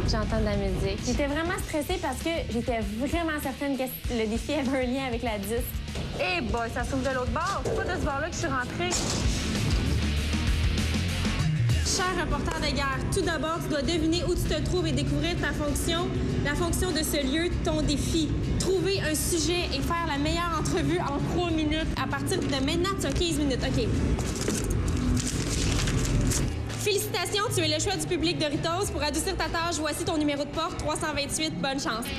J'entends de la musique. J'étais vraiment stressée parce que j'étais vraiment certaine que le défi avait un lien avec la disque. Eh boy, ça s'ouvre de l'autre bord. C'est pas de ce bord-là que je suis rentrée. Cher reporter de guerre, tout d'abord, tu dois deviner où tu te trouves et découvrir ta fonction, la fonction de ce lieu, ton défi. Trouver un sujet et faire la meilleure entrevue en 3 minutes. À partir de maintenant, tu as 15 minutes. OK. Félicitations, tu es le choix du public Doritos. Pour adoucir ta tâche, voici ton numéro de porte, 328. Bonne chance. «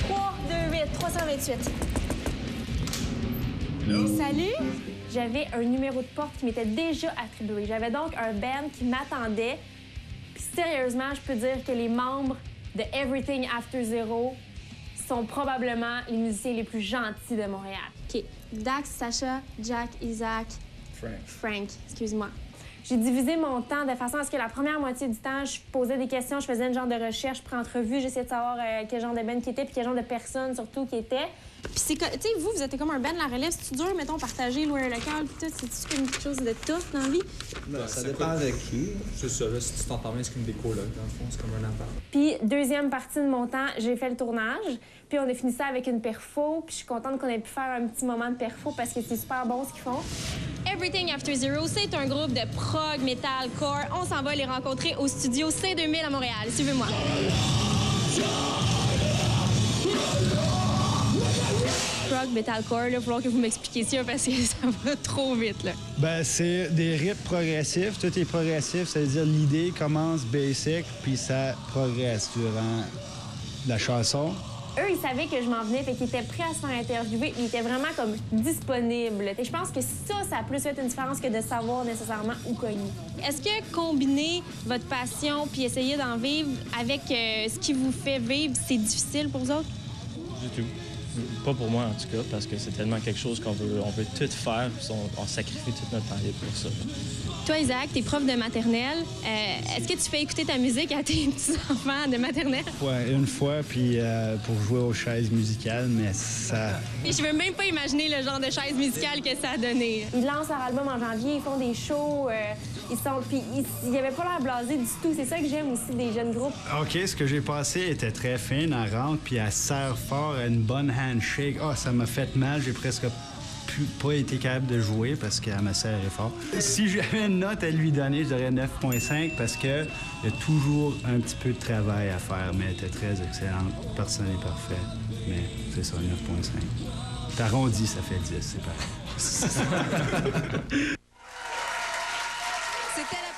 3, 2, 8, 328. Salut! J'avais un numéro de porte qui m'était déjà attribué. J'avais donc un band qui m'attendait. Puis sérieusement, je peux dire que les membres de Everything After Zero sont probablement les musiciens les plus gentils de Montréal. OK. Dax, Sacha, Jack, Isaac... Frank, excuse-moi. J'ai divisé mon temps de façon à ce que la première moitié du temps, je posais des questions, je faisais une genre de recherche, pré-entrevue, j'essayais de savoir quel genre de band qui était, puis quel genre de personnes surtout qui étaient. Puis c'est tu sais, vous êtes comme un band, la relève, c'est-tu dur, mettons, partager, louer un local, puis tout, c'est-tu comme quelque chose de tough dans la vie? Ben, ça dépend de qui. C'est ça, là, si tu t'entends bien, c'est comme des colocs, dans le fond, c'est comme un appart. Puis deuxième partie de mon temps, j'ai fait le tournage, puis on a fini ça avec une perfo, puis je suis contente qu'on ait pu faire un petit moment de perfo parce que c'est super bon ce qu'ils font. Everything After Zero, c'est un groupe de prog, metalcore. On s'en va les rencontrer au studio C2000 à Montréal. Suivez-moi. Prog, metalcore, là, il va falloir que vous m'expliquiez ça parce que ça va trop vite, là. Ben, c'est des rythmes progressifs. Tout est progressif, ça veut dire l'idée commence basic, puis ça progresse durant la chanson. Eux, ils savaient que je m'en venais, fait qu'ils étaient prêts à se faire interviewer. Ils étaient vraiment comme disponibles. Et je pense que ça a plus fait une différence que de savoir nécessairement où cogner. Est-ce que combiner votre passion puis essayer d'en vivre avec ce qui vous fait vivre, c'est difficile pour vous autres? Du tout. Pas pour moi, en tout cas, parce que c'est tellement quelque chose on veut tout faire, puis on sacrifie tout notre temps libre pour ça. Toi, Isaac, t'es prof de maternelle. Est-ce que tu fais écouter ta musique à tes petits-enfants de maternelle? Ouais, une fois, puis pour jouer aux chaises musicales, mais ça... Et je veux même pas imaginer le genre de chaise musicale que ça a donné. Ils lancent leur album en janvier, ils font des shows, puis ils n'avaient pas l'air blasés du tout. C'est ça que j'aime aussi des jeunes groupes. OK, ce que j'ai passé était très fin, elle rentre, puis elle serre fort, elle a une bonne handshake. Ah, ça m'a fait mal, j'ai presque pas été capable de jouer parce qu'elle me serrait fort. Si j'avais une note à lui donner, je dirais 9,5 parce qu'il y a toujours un petit peu de travail à faire, mais elle était très excellente. Personne n'est parfait, mais c'est ça, 9,5. T'arrondis, ça fait 10, c'est pareil. C'était la